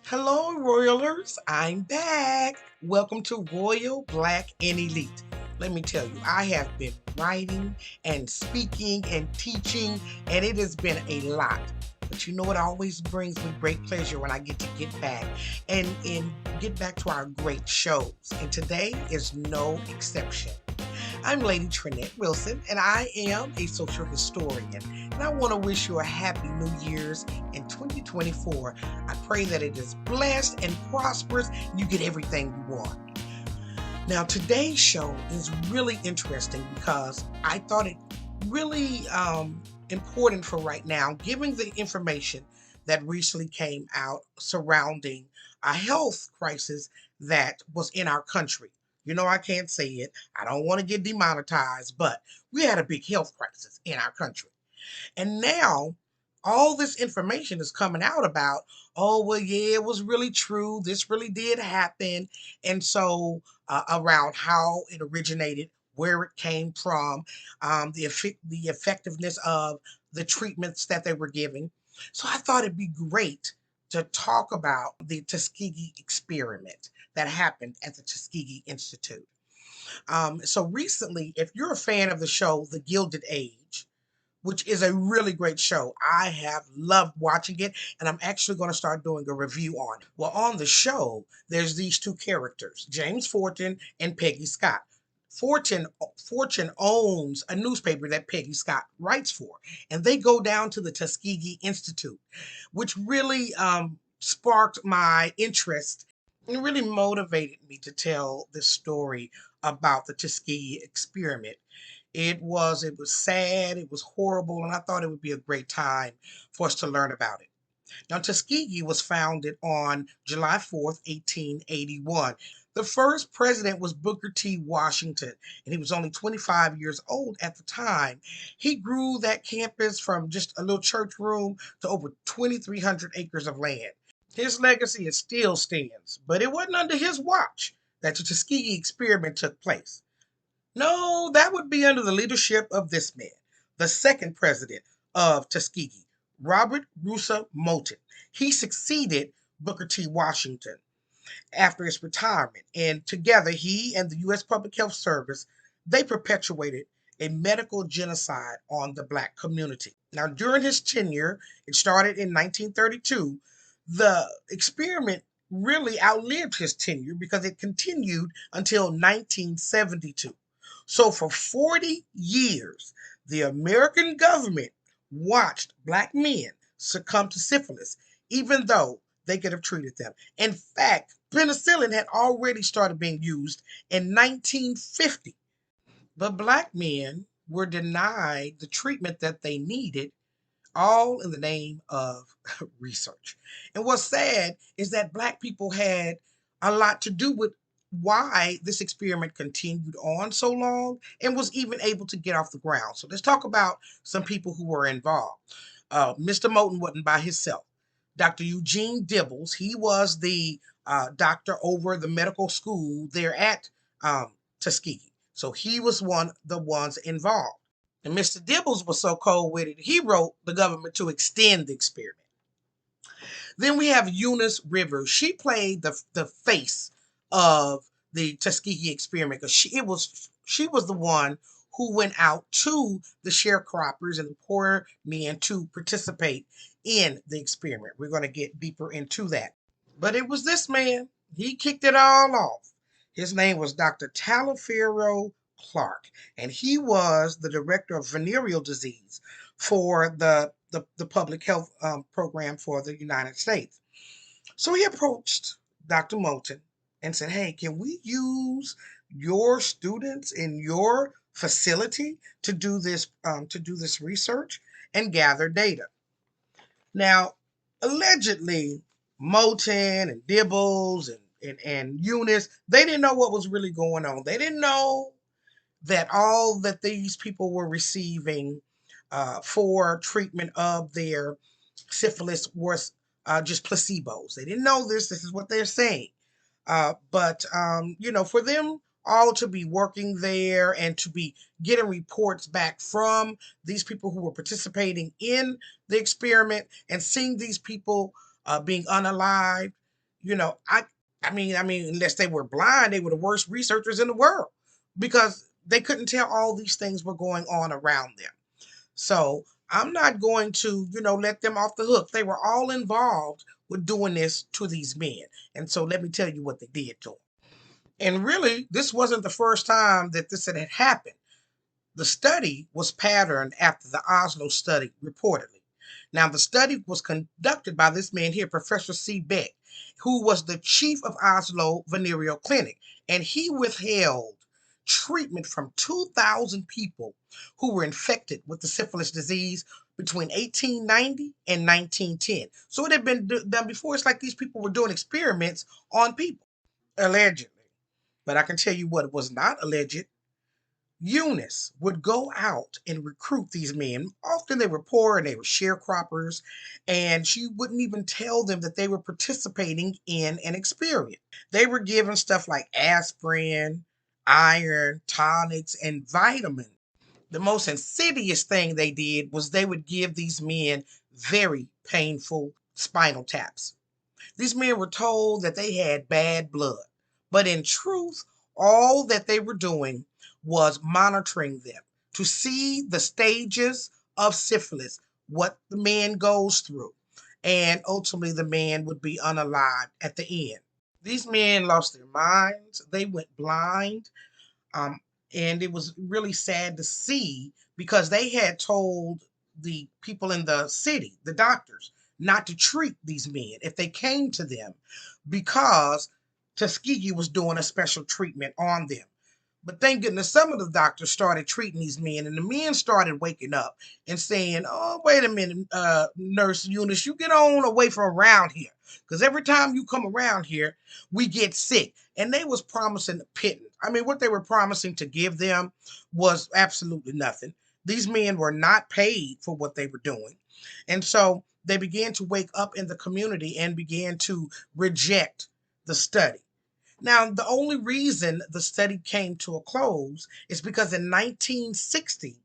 Hello, Royalers. I'm back. Welcome to Royal, Black, and Elite. Let me tell you, I have been writing and speaking and teaching, and it has been a lot. But you know what always brings me great pleasure when I get back and get back to our great shows. And today is no exception. I'm Lady Trinette Wilson, and I am a social historian. And I want to wish you a happy New Year's in 2024. I pray that it is blessed and prosperous, and you get everything you want. Now, today's show is really interesting because I thought it really important for right now, given the information that recently came out surrounding a health crisis that was in our country. You know, I can't say it. I don't want to get demonetized, but we had a big health crisis in our country. And now all this information is coming out about, oh, well, yeah, it was really true. This really did happen. And so, around how it originated, where it came from, the effectiveness of the treatments that they were giving. So, I thought it'd be great to talk about the Tuskegee experiment that happened at the Tuskegee Institute. So, recently, if you're a fan of the show, The Gilded Age, which is a really great show. I have loved watching it, and I'm actually going to start doing a review on it. Well, on the show, there's these two characters, James Fortin and Peggy Scott. Fortune owns a newspaper that Peggy Scott writes for, and they go down to the Tuskegee Institute, which really sparked my interest and really motivated me to tell this story about the Tuskegee experiment. It was sad, it was horrible, and I thought it would be a great time for us to learn about it. Now, Tuskegee was founded on July 4th, 1881. The first president was Booker T. Washington, and he was only 25 years old at the time. He grew that campus from just a little church room to over 2,300 acres of land. His legacy is still stands, but it wasn't under his watch that the Tuskegee experiment took place. No, that would be under the leadership of this man, the second president of Tuskegee, Robert Russa Moulton. He succeeded Booker T. Washington after his retirement, and together he and the U.S. Public Health Service, they perpetuated a medical genocide on the black community. Now, during his tenure, it started in 1932, the experiment really outlived his tenure because it continued until 1972. So for 40 years, the American government watched black men succumb to syphilis, even though they could have treated them. In fact, penicillin had already started being used in 1950, but black men were denied the treatment that they needed, all in the name of research. And what's sad is that black people had a lot to do with why this experiment continued on so long and was even able to get off the ground. So let's talk about some people who were involved. Mr. Moulton wasn't by himself. Dr. Eugene Dibbles, he was the doctor over the medical school there at Tuskegee. So he was one of the ones involved. And Mr. Dibbles was so cold with it, he wrote the government to extend the experiment. Then we have Eunice Rivers. She played the face of the Tuskegee experiment because she was the one who went out to the sharecroppers and the poor men to participate in the experiment. We're going to get deeper into that. But it was this man. He kicked it all off. His name was Dr. Taliaferro Clark, and he was the director of venereal disease for the public health program for the United States. So he approached Dr. Moulton and said, "Hey, can we use your students in your facility to do this research and gather data?" Now, allegedly, Moulton and Dibbles and Eunice, they didn't know what was really going on. They didn't know that all that these people were receiving for treatment of their syphilis was just placebos. They didn't know this. This is what they're saying. But for them all to be working there and to be getting reports back from these people who were participating in the experiment and seeing these people being unalived, You know, I mean, unless they were blind, they were the worst researchers in the world because they couldn't tell all these things were going on around them. So I'm not going to, let them off the hook. They were all involved with doing this to these men. And so let me tell you what they did to them. And really, this wasn't the first time that this had happened. The study was patterned after the Oslo study, reportedly. Now, the study was conducted by this man here, Professor C. Beck, who was the chief of Oslo Venereal Clinic, and he withheld treatment from 2,000 people who were infected with the syphilis disease between 1890 and 1910. So it had been done before. It's like these people were doing experiments on people, allegedly. But I can tell you what was not alleged. Eunice would go out and recruit these men. Often they were poor and they were sharecroppers, and she wouldn't even tell them that they were participating in an experiment. They were given stuff like aspirin, iron, tonics, and vitamins. The most insidious thing they did was they would give these men very painful spinal taps. These men were told that they had bad blood, but in truth, all that they were doing was monitoring them to see the stages of syphilis, what the man goes through, and ultimately the man would be unalived at the end. These men lost their minds, they went blind, um, and it was really sad to see because they had told the people in the city, the doctors, not to treat these men if they came to them because Tuskegee was doing a special treatment on them. But thank goodness some of the doctors started treating these men, and the men started waking up and saying, "Oh, wait a minute, Nurse Eunice, you get on away from around here, because every time you come around here, we get sick." And they was promising a pittance. I mean, what they were promising to give them was absolutely nothing. These men were not paid for what they were doing, and so they began to wake up in the community and began to reject the study. Now, the only reason the study came to a close is because in 1960,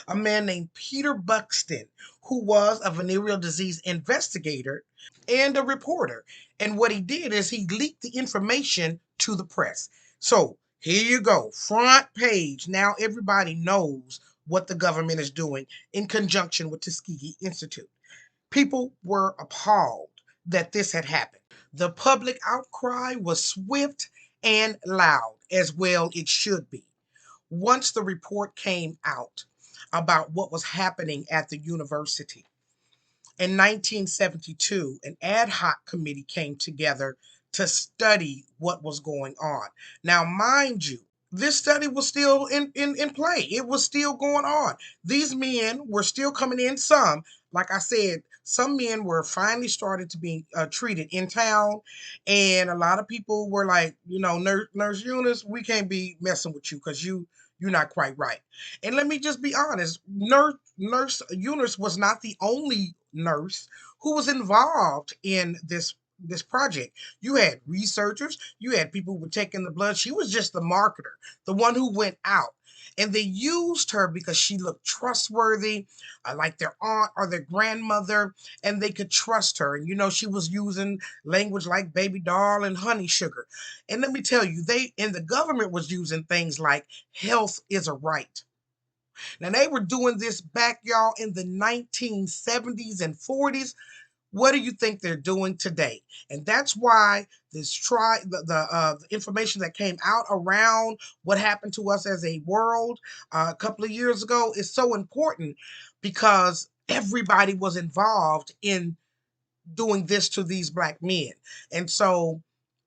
a man named Peter Buxton, who was a venereal disease investigator and a reporter, and what he did is he leaked the information to the press. So here you go, front page. Now everybody knows what the government is doing in conjunction with Tuskegee Institute. People were appalled that this had happened. The public outcry was swift and loud, as well it should be. Once the report came out about what was happening at the university, in 1972, an ad hoc committee came together to study what was going on. Now, mind you, this study was still in play. It was still going on. These men were still coming in. Some, like I said, some men were finally started to be treated in town. And a lot of people were like, Nurse Eunice, we can't be messing with you because you're not quite right. And let me just be honest, Nurse Eunice was not the only nurse who was involved in this project. You had researchers, you had people who were taking the blood. She was just the marketer, the one who went out. And they used her because she looked trustworthy, like their aunt or their grandmother, and they could trust her. And she was using language like baby doll and honey sugar. And let me tell you, they and the government was using things like health is a right. Now they were doing this back, y'all, in the 1970s and 40s. What do you think they're doing today? And that's why the information that came out around what happened to us as a world a couple of years ago is so important because everybody was involved in doing this to these black men. And so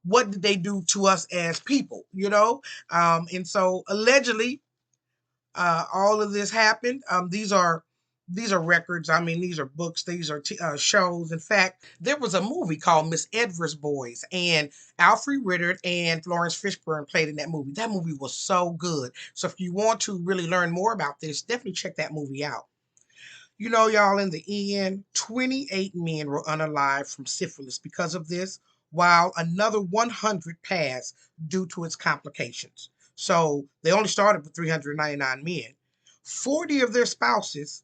what did they do to us as people, and so allegedly all of this happened. These are records. I mean, these are books. These are shows. In fact, there was a movie called Miss Edwards Boys, and Alfred Ritter and Florence Fishburne played in that movie. That movie was so good. So if you want to really learn more about this, definitely check that movie out. Y'all, in the end, 28 men were unalived from syphilis because of this, while another 100 passed due to its complications. So they only started with 399 men. 40 of their spouses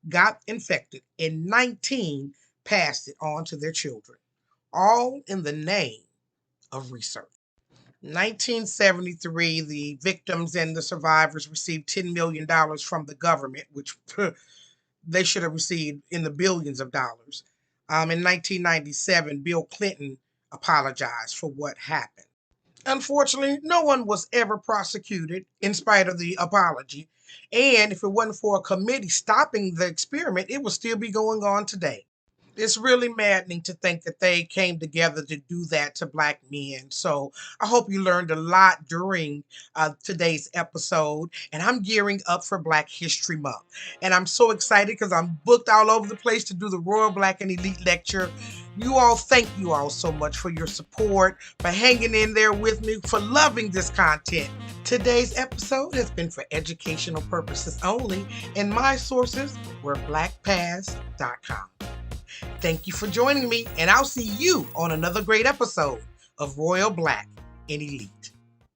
got infected, and 19 passed it on to their children. all in the name of research. 1973, the victims and the survivors received $10 million from the government, which they should have received in the billions of dollars. In 1997, Bill Clinton apologized for what happened. Unfortunately, no one was ever prosecuted in spite of the apology. And if it wasn't for a committee stopping the experiment, it would still be going on today. It's really maddening to think that they came together to do that to Black men. So I hope you learned a lot during today's episode. And I'm gearing up for Black History Month. And I'm so excited because I'm booked all over the place to do the Royal Black and Elite Lecture. You all, thank you all so much for your support, for hanging in there with me, for loving this content. Today's episode has been for educational purposes only, and my sources were blackpast.com. Thank you for joining me, and I'll see you on another great episode of Royal Black and Elite.